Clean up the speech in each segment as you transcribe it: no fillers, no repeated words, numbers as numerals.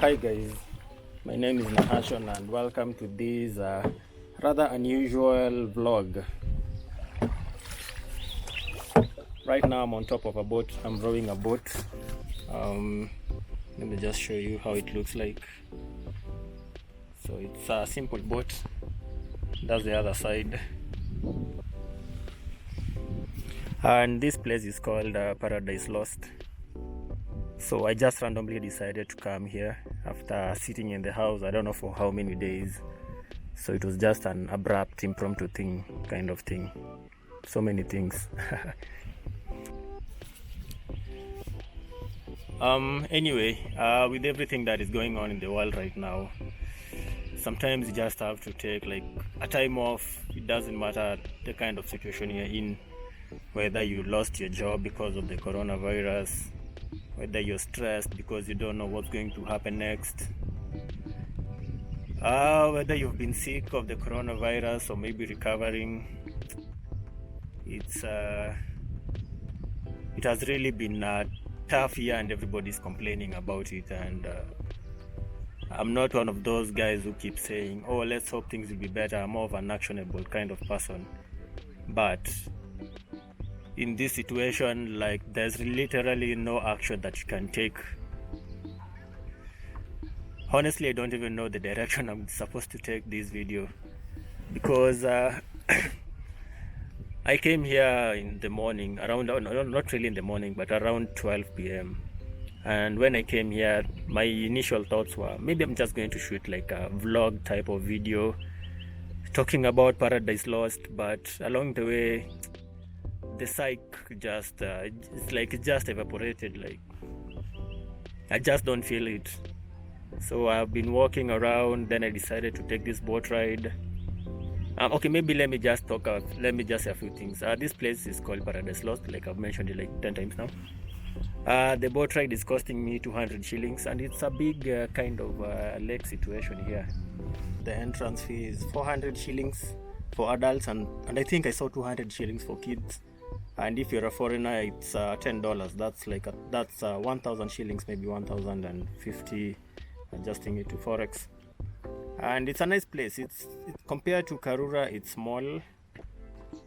Hi guys, my name is Nahashon and welcome to this rather unusual vlog. Right now I'm on top of a boat. I'm rowing a boat. Let me just show you how it looks like. So it's a simple boat. That's the other side. And this place is called Paradise Lost. So I just randomly decided to come here after sitting in the house, I don't know for how many days. So it was just an abrupt, impromptu thing, kind of thing. So many things. Anyway, with everything that is going on in the world right now, sometimes you just have to take like a time off. It doesn't matter the kind of situation you're in, whether you lost your job because of the coronavirus, whether you're stressed because you don't know what's going to happen next, whether you've been sick of the coronavirus or maybe recovering. It has really been a tough year and everybody's complaining about it, and I'm not one of those guys who keep saying, oh, let's hope things will be better. I'm more of an actionable kind of person. But in this situation, like, there's literally no action that you can take. Honestly, I don't even know the direction I'm supposed to take this video, because I came here in the morning, around, not really in the morning, but around 12 p.m. And when I came here, my initial thoughts were, maybe I'm just going to shoot like a vlog type of video talking about Paradise Lost. But along the way, the psych just, it's like it just evaporated. Like, I just don't feel it. So I've been walking around, then I decided to take this boat ride. Okay, maybe let me just say a few things. This place is called Paradise Lost, like I've mentioned it like 10 times now. The boat ride is costing me 200 shillings, and it's a big kind of lake situation here. The entrance fee is 400 shillings for adults, and I think I saw 200 shillings for kids. And if you're a foreigner, it's $10. That's 1,000 shillings, maybe 1,050, adjusting it to forex. And it's a nice place. It's compared to Karura, it's small,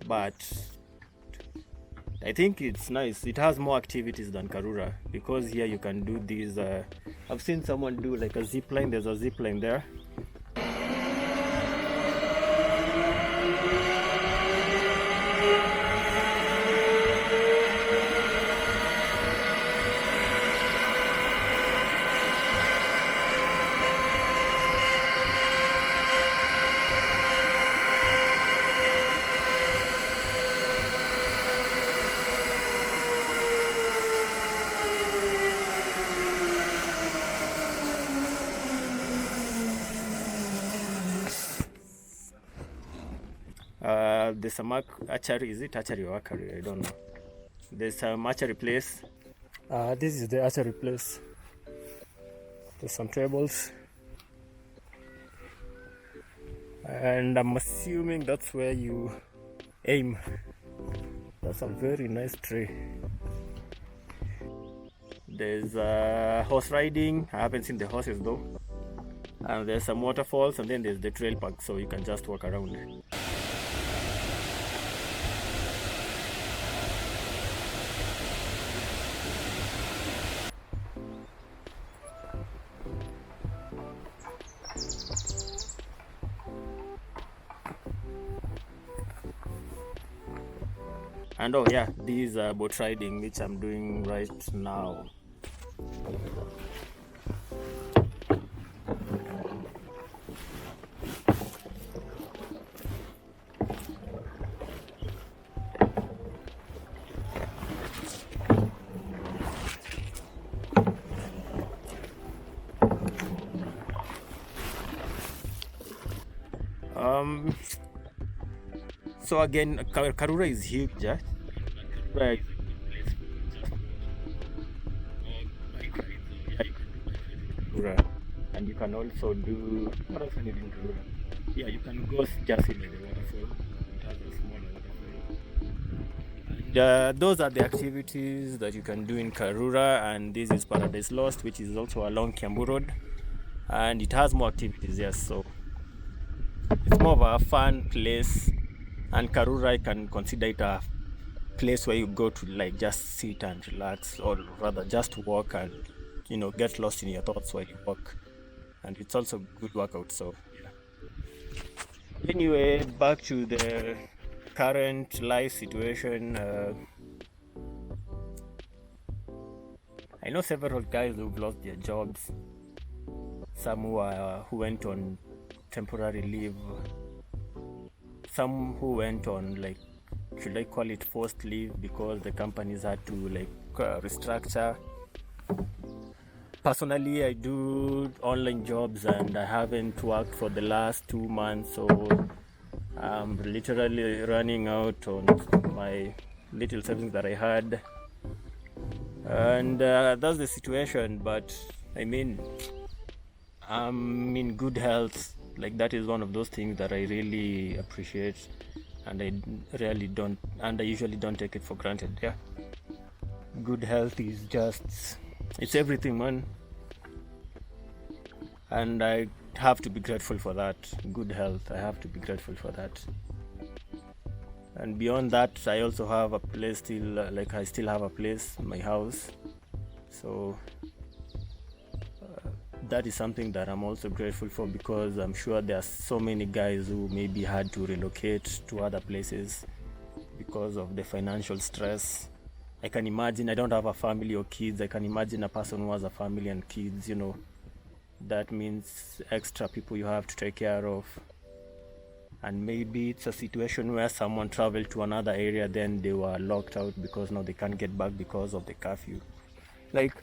but I think it's nice. It has more activities than Karura, because here you can do these. I've seen someone do like a zip line. There's a zip line there. There's some archery. Is it archery or archery? I don't know. There's some archery place. This is the archery place. There's some tables, and I'm assuming that's where you aim. That's a very nice tree. There's horse riding. I haven't seen the horses though. And there's some waterfalls, and then there's the trail park, so you can just walk around. And oh yeah, this boat riding, which I'm doing right now. So again, Karura is huge, yeah? Right. Karura. And you can also do, what else can you do in Karura? Yeah, you can go just in the waterfall. It has a smaller waterfall. And those are the activities that you can do in Karura, and this is Paradise Lost, which is also along Kiambu Road. and it has more activities. Yes, so it's more of a fun place, and Karura I can consider it a place where you go to like just sit and relax, or rather just walk and get lost in your thoughts while you walk, and it's also good workout. So yeah. Anyway, back to the current life situation. I know several guys who've lost their jobs, some who went on temporary leave, some who went on, like, should I call it forced leave, because the companies had to like restructure. Personally, I do online jobs and I haven't worked for the last 2 months, so I'm literally running out on my little savings that I had, and that's the situation. But I mean, I'm in good health. Like, that is one of those things that I really appreciate, and I usually don't take it for granted. Yeah, good health is it's everything, man, and I have to be grateful for that. Good health, I have to be grateful for that. And beyond that, I also have a place still, I still have a place, my house. So that is something that I'm also grateful for, because I'm sure there are so many guys who maybe had to relocate to other places because of the financial stress. I can imagine, I don't have a family or kids. I can imagine a person who has a family and kids, that means extra people you have to take care of. And maybe it's a situation where someone traveled to another area, then they were locked out because now they can't get back because of the curfew. Like,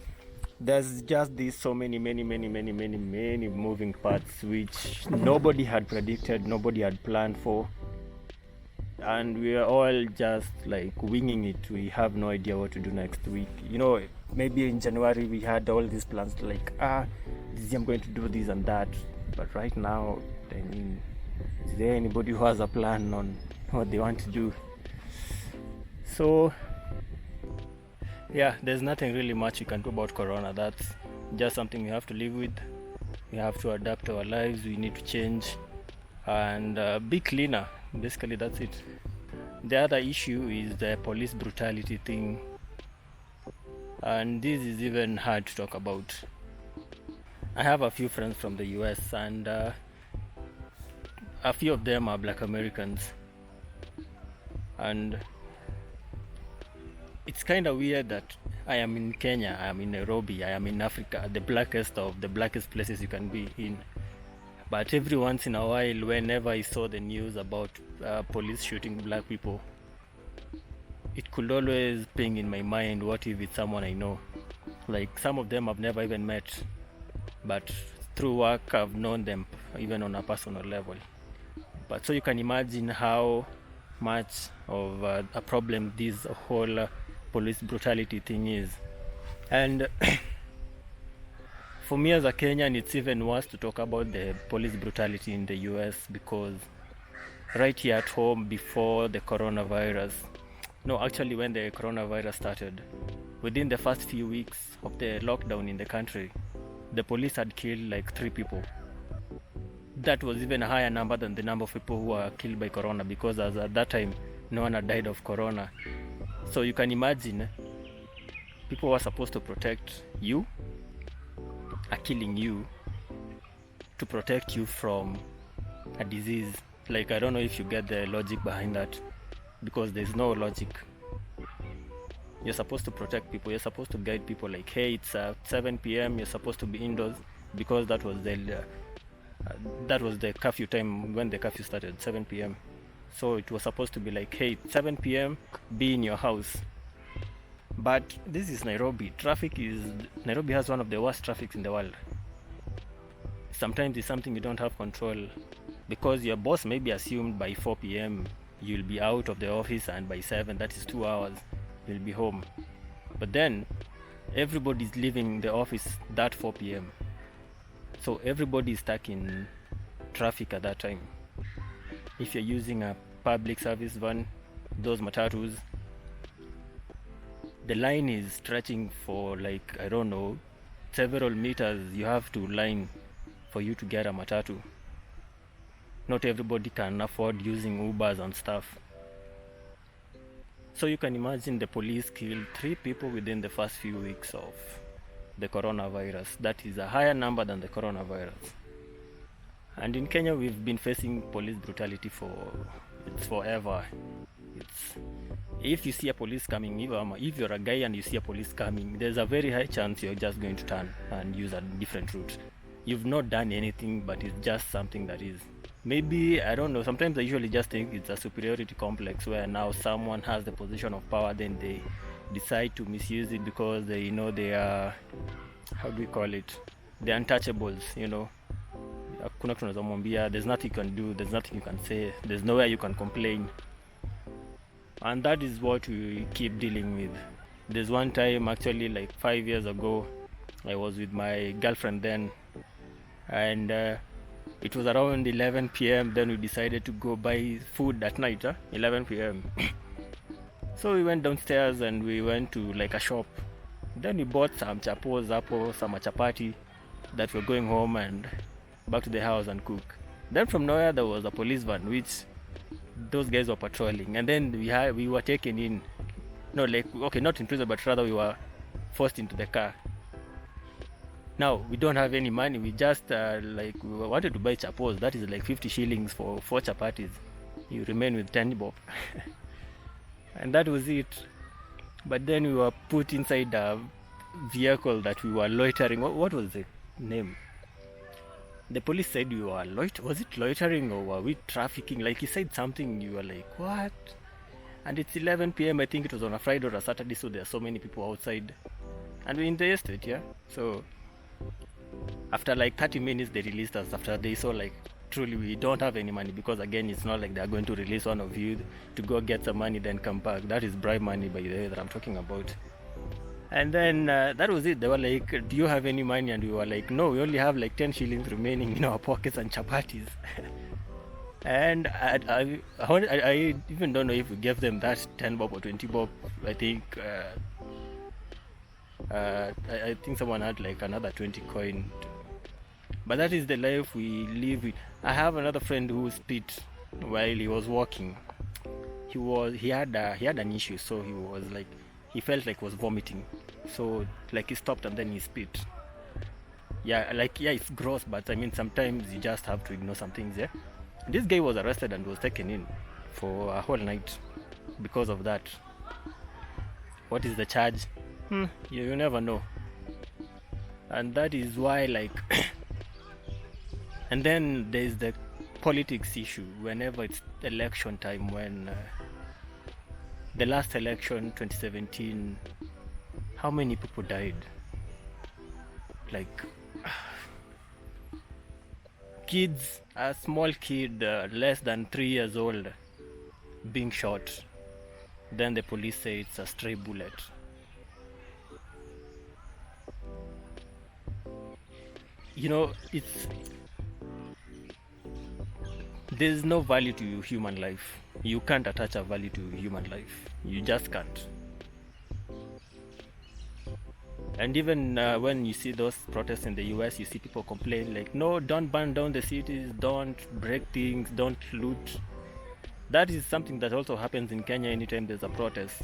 there's just these so many moving parts which nobody had predicted, nobody had planned for, and we are all just like winging it. We have no idea what to do next week. Maybe in January we had all these plans, like, this year I'm going to do this and that, but right now, I mean, is there anybody who has a plan on what they want to do? So yeah, there's nothing really much you can do about Corona. That's just something we have to live with. We have to adapt our lives. We need to change and be cleaner. Basically, that's it. The other issue is the police brutality thing, and this is even hard to talk about. I have a few friends from the US, and a few of them are Black Americans, and it's kind of weird that I am in Kenya, I am in Nairobi, I am in Africa, the blackest of the blackest places you can be in. But every once in a while, whenever I saw the news about police shooting black people, it could always ping in my mind, what if it's someone I know? Like, some of them I've never even met, but through work I've known them even on a personal level. But so you can imagine how much of a problem this whole police brutality thing is. And for me as a Kenyan, it's even worse to talk about the police brutality in the US, because right here at home, before the coronavirus, no, actually when the coronavirus started, within the first few weeks of the lockdown in the country, the police had killed like 3 people. That was even a higher number than the number of people who were killed by corona, because as at that time, no one had died of corona. So you can imagine, people who are supposed to protect you are killing you to protect you from a disease. Like, I don't know if you get the logic behind that, because there's no logic. You're supposed to protect people, you're supposed to guide people, like, hey, it's 7 p.m, you're supposed to be indoors, because that was the curfew time when the curfew started, 7 p.m. So it was supposed to be like, hey, 7 p.m, be in your house. But this is Nairobi. Nairobi has one of the worst traffics in the world. Sometimes it's something you don't have control, because your boss maybe assumed by 4 p.m. you'll be out of the office, and by 7, that is 2 hours, you'll be home. But then everybody's leaving the office that 4 p.m. So everybody is stuck in traffic at that time. If you're using a public service van, those matatus, the line is stretching for, like, I don't know, several meters. You have to line for you to get a matatu. Not everybody can afford using Ubers and stuff. So you can imagine the police killed 3 people within the first few weeks of the coronavirus. That is a higher number than the coronavirus. And in Kenya, we've been facing police brutality for forever. If you see a police coming, if you're a guy and you see a police coming, there's a very high chance you're just going to turn and use a different route. You've not done anything, but it's just something that is. Maybe, I don't know, sometimes I usually just think it's a superiority complex where now someone has the position of power, then they decide to misuse it because they know they are, how do we call it? They're untouchables, you know. There's nothing you can do, there's nothing you can say, there's nowhere you can complain. And that is what we keep dealing with. There's one time, actually like 5 years ago, I was with my girlfriend then, and it was around 11 p.m. Then we decided to go buy food at night, 11 p.m. So we went downstairs and we went to like a shop. Then we bought some chapos, some chapati that we're going home and back to the house and cook. Then from nowhere there was a police van which those guys were patrolling, and then we were taken in. No, like, okay, not in prison, but rather we were forced into the car. Now we don't have any money. We just we wanted to buy chapos. That is like 50 shillings for 4 chapatis. You remain with 10 bob. And that was it. But then we were put inside a vehicle that we were loitering. What was the name? The police said we were was it loitering or were we trafficking? Like, he said something, you were like, what? And it's 11 p.m. I think it was on a Friday or a Saturday, so there are so many people outside. And we're in the estate, yeah? So after like 30 minutes they released us, after they saw like truly we don't have any money, because again, it's not like they're going to release one of you to go get some money then come back. That is bribe money, by the way, that I'm talking about. And then that was it. They were like, do you have any money? And we were like, no, we only have like 10 shillings remaining in our pockets and chapatis. And I even don't know if we gave them that 10 bob or 20 bob. I think I think someone had like another 20 coin. But that is the life we live with. I have another friend who spit while he was walking. He had an issue, so he felt like he was vomiting. So like he stopped and then he spit. Yeah, it's gross, but I mean sometimes you just have to ignore some things, yeah. This guy was arrested and was taken in for a whole night because of that. What is the charge? You never know. And that is why, like, and then there's the politics issue. Whenever it's election time, when the last election, 2017, how many people died? Like, kids, a small kid, less than 3 years old, being shot. Then the police say it's a stray bullet. You know, there's no value to human life. You can't attach a value to human life. You just can't. And even when you see those protests in the US, you see people complain like, no, don't burn down the cities, don't break things, don't loot. That is something that also happens in Kenya anytime there's a protest.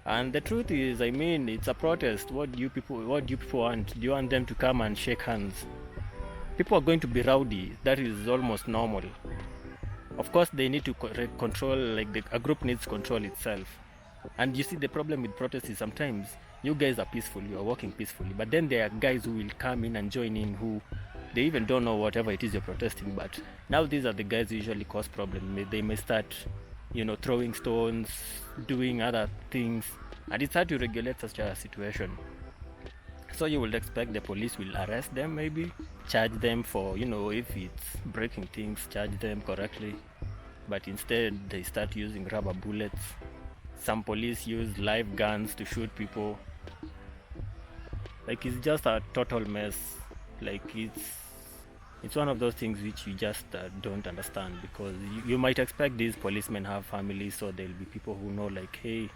And the truth is, I mean, it's a protest. What do you people want? Do you want them to come and shake hands? People are going to be rowdy. That is almost normal. Of course, they need to control, like a group needs to control itself. And you see, the problem with protests is sometimes you guys are peaceful, you are working peacefully, but then there are guys who will come in and join in who they even don't know whatever it is you're protesting. But now these are the guys who usually cause problems. They may start, throwing stones, doing other things, and it's hard to regulate such a situation. So you will expect the police will arrest them, maybe charge them for, if it's breaking things, charge them correctly. But instead they start using rubber bullets. Some police use live guns to shoot people. Like, it's just a total mess. Like, it's one of those things which you just don't understand, because you might expect these policemen have families, so there'll be people who know, like, hey,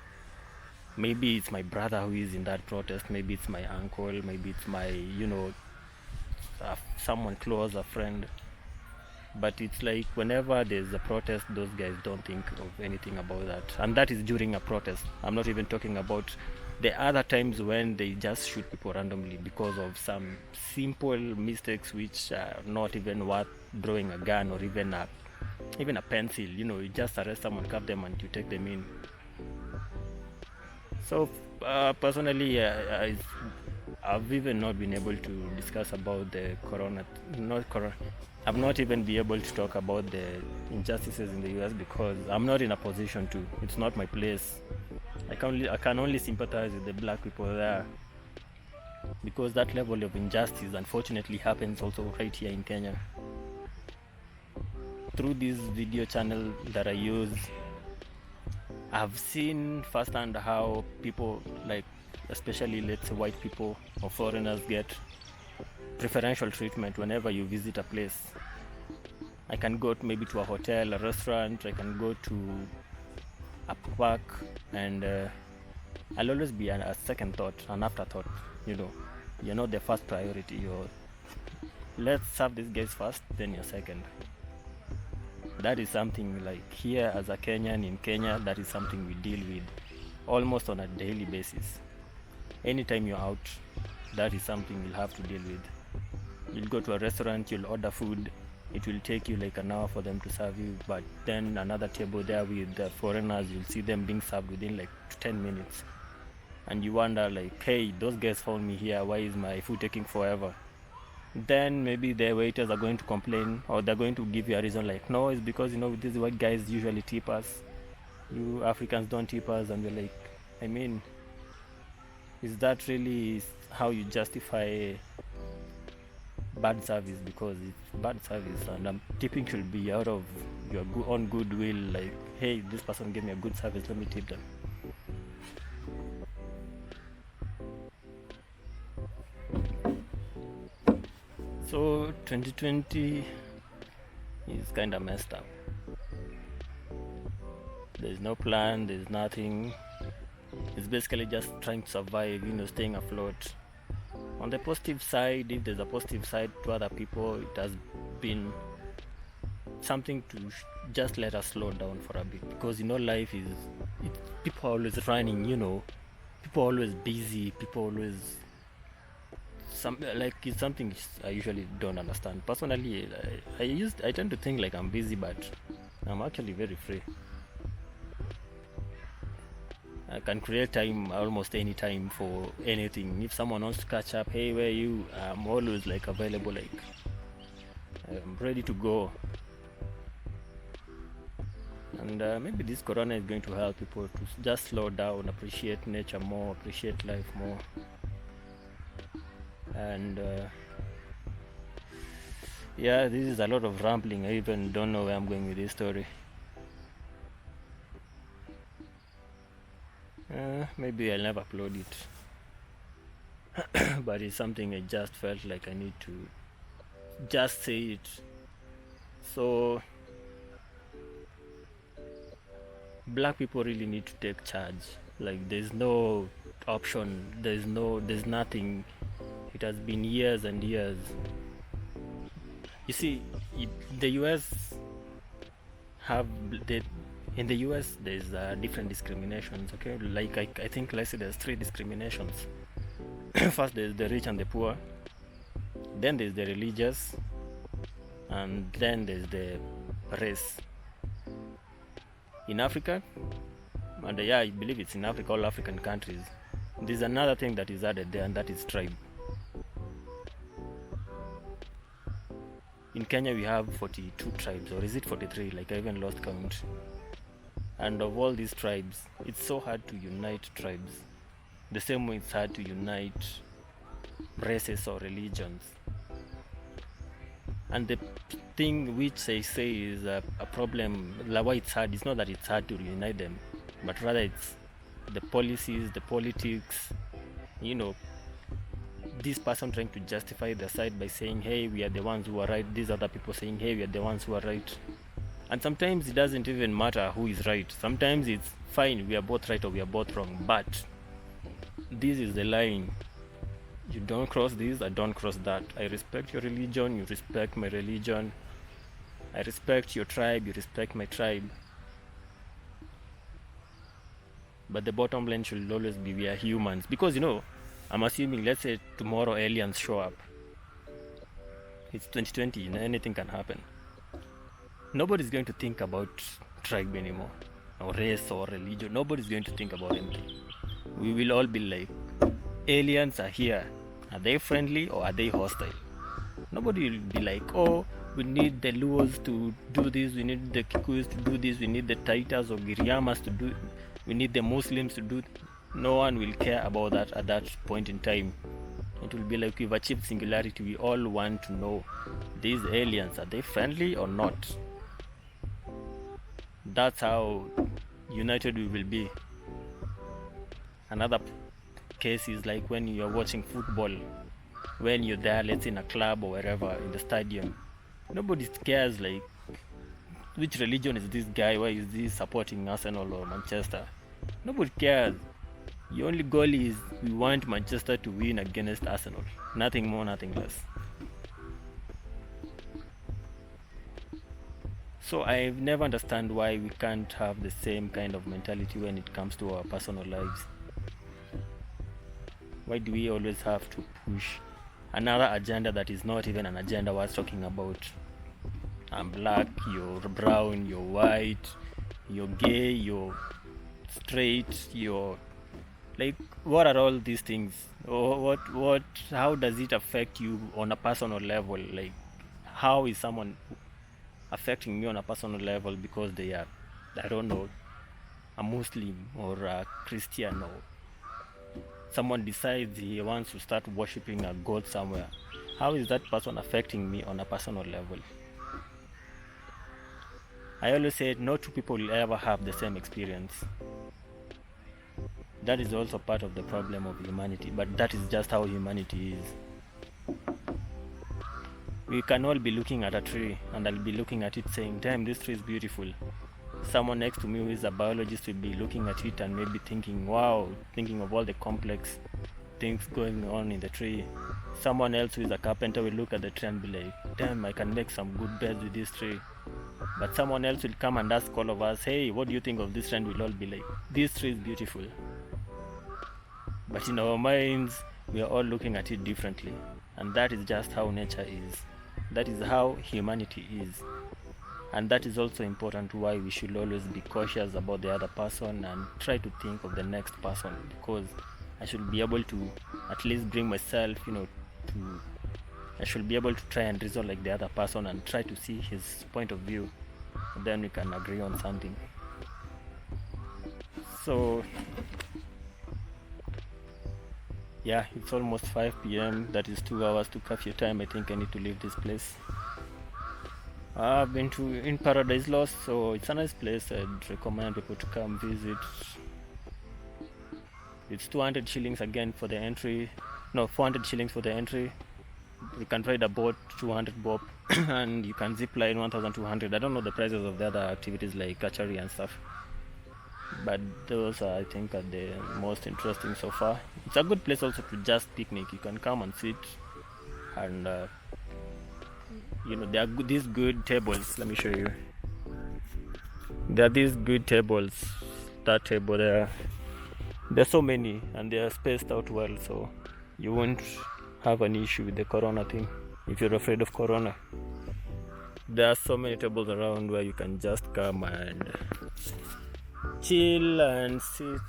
maybe it's my brother who is in that protest, maybe it's my uncle, maybe it's my, someone close, a friend. But it's like whenever there's a protest, those guys don't think of anything about that. And that is during a protest. I'm not even talking about the other times when they just shoot people randomly because of some simple mistakes which are not even worth drawing a gun or even a pencil. You just arrest someone, cuff them, and you take them in. So personally, I've even not been able to discuss about the I've not even been able to talk about the injustices in the US because I'm not in a position to. It's not my place. I can only sympathize with the black people there because that level of injustice unfortunately happens also right here in Kenya. Through this video channel that I use, I've seen firsthand how people, like especially let's say white people or foreigners, get preferential treatment whenever you visit a place. I can go maybe to a hotel, a restaurant, I can go to a park, and I'll always be a second thought, an afterthought. You're not the first priority. Let's serve these guys first, then you're second. That is something like here as a Kenyan in Kenya, that is something we deal with almost on a daily basis. Anytime you're out, that is something you'll have to deal with. You'll go to a restaurant, you'll order food, it will take you like an hour for them to serve you, but then another table there with the foreigners, you'll see them being served within like 10 minutes. And you wonder like, hey, those guys found me here, why is my food taking forever? Then maybe the waiters are going to complain, or they're going to give you a reason like, no, it's because these white guys usually tip us, you Africans don't tip us. And you're like, I mean, is that really how you justify bad service? Because it's bad service, and tipping should be out of your own goodwill, like, hey, this person gave me a good service, let me tip them. So 2020 is kind of messed up. There's no plan, there's nothing. It's basically just trying to survive, staying afloat. On the positive side, if there's a positive side to other people, it has been something to just let us slow down for a bit, because life is, people are always running, people are always busy, people always it's something I usually don't understand. Personally, I tend to think like I'm busy, but I'm actually very free. I can create time almost any time for anything. If someone wants to catch up, hey, where are you? I'm always like available, like I'm ready to go. And maybe this corona is going to help people to just slow down, appreciate nature more, appreciate life more. And yeah, this is a lot of rambling. I even don't know where I'm going with this story. Maybe I'll never upload it. But it's something I just felt like I need to just say it. So black people really need to take charge. Like, there's no option, there's nothing. It has been years and years. You see, the US in the US there's different discriminations, okay? Like I think, let's say there's 3 discriminations. First, there's the rich and the poor, then there's the religious, and then there's the race. In Africa, and I believe it's in Africa, all African countries, there's another thing that is added there, and that is tribe. In Kenya we have 42 tribes, or is it 43? Like, I even lost count. And of all these tribes, it's so hard to unite tribes, the same way it's hard to unite races or religions. And the thing which I say is a problem, like why it's hard, it's not that it's hard to reunite them, but rather it's the policies, the politics, this person trying to justify their side by saying, hey, we are the ones who are right, these other people saying, hey, we are the ones who are right. And sometimes it doesn't even matter who is right. Sometimes it's fine, we are both right or we are both wrong, but this is the line. You don't cross this, I don't cross that. I respect your religion, you respect my religion. I respect your tribe, you respect my tribe. But the bottom line should always be we are humans. Because, you know, I'm assuming, let's say tomorrow aliens show up. It's 2020, you know, anything can happen. Nobody's going to think about tribe anymore, or race or religion. Nobody's going to think about anything. We will all be like, aliens are here. Are they friendly or are they hostile? Nobody will be like, oh, we need the Luos to do this, we need the Kikuyus to do this, we need the Taitas or Giriamas to do, we need the Muslims to do. No one will care about that at that point in time. It will be like we've achieved singularity. We all want to know, these aliens, are they friendly or not? That's how united we will be. Another case is like when you're watching football, when you're there, let's say in a club or wherever, in the stadium, nobody cares like which religion is this guy, why is he supporting Arsenal or Manchester. Nobody cares. The only goal is we want Manchester to win against Arsenal. Nothing more, nothing less. So I've never understand why we can't have the same kind of mentality when it comes to our personal lives. Why do we always have to push another agenda that is not even an agenda worth talking about? I'm black, you're brown, you're white, you're gay, you're straight, you're like, what are all these things? Or how does it affect you on a personal level? Like, how is someone affecting me on a personal level because they are, I don't know, a Muslim or a Christian, or someone decides he wants to start worshipping a god somewhere? How is that person affecting me on a personal level? I always say no two people will ever have the same experience. That is also part of the problem of humanity, but that is just how humanity is. We can all be looking at a tree and I'll be looking at it saying, damn, this tree is beautiful. Someone next to me who is a biologist will be looking at it and maybe thinking, wow, thinking of all the complex things going on in the tree. Someone else who is a carpenter will look at the tree and be like, damn, I can make some good beds with this tree. But someone else will come and ask all of us, hey, what do you think of this tree? And we'll all be like, this tree is beautiful. But in our minds, we are all looking at it differently. And that is just how nature is. That is how humanity is. And that is also important why we should always be cautious about the other person and try to think of the next person, because I should be able to at least bring myself, I should be able to try and reason like the other person and try to see his point of view. And then we can agree on something. So yeah, it's almost 5 p.m. That is 2 hours to curfew time. I think I need to leave this place. I've been in Paradise Lost, so it's a nice place. I'd recommend people to come visit. It's 200 shillings again for the entry. No, 400 shillings for the entry. You can ride a boat, 200 bob, and you can zip line 1,200. I don't know the prices of the other activities like archery and stuff, but those I think are the most interesting so far. It's a good place also to just picnic. You can come and sit, and there are these good tables. Let me show you. There are these good tables. That table there. There's so many, and they are spaced out well, so you won't have an issue with the corona thing if you're afraid of corona. There are so many tables around where you can just come and chill and sit,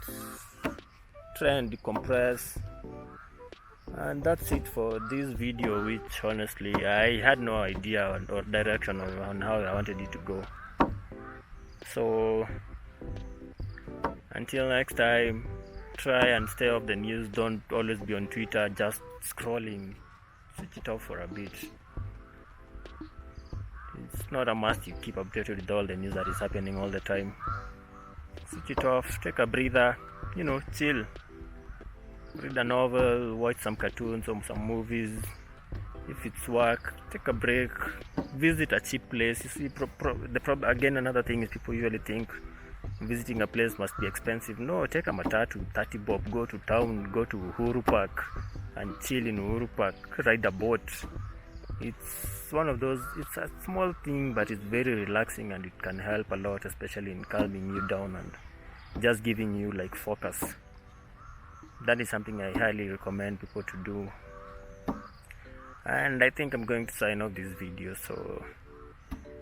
try and decompress. And that's it for this video, which honestly I had no idea or direction on how I wanted it to go. So until next time, try and stay off the news. Don't always be on Twitter just scrolling. Switch it off for a bit. It's not a must you keep updated with all the news that is happening all the time. Switch it off, take a breather, chill. Read a novel, watch some cartoons or some movies. If it's work, take a break. Visit a cheap place. You see, again, another thing is people usually think visiting a place must be expensive. No, take a matatu, 30 bob, go to town, go to Uhuru Park and chill in Uhuru Park, ride a boat. It's one of those, it's a small thing, but it's very relaxing, and it can help a lot, especially in calming you down and just giving you like focus. That is something I highly recommend people to do. And I think I'm going to sign off this video. So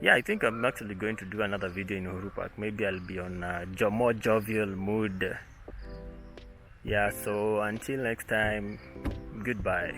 yeah, I think I'm actually going to do another video in Uhuru Park. Maybe I'll be on a more jovial mood. Yeah, so until next time, goodbye.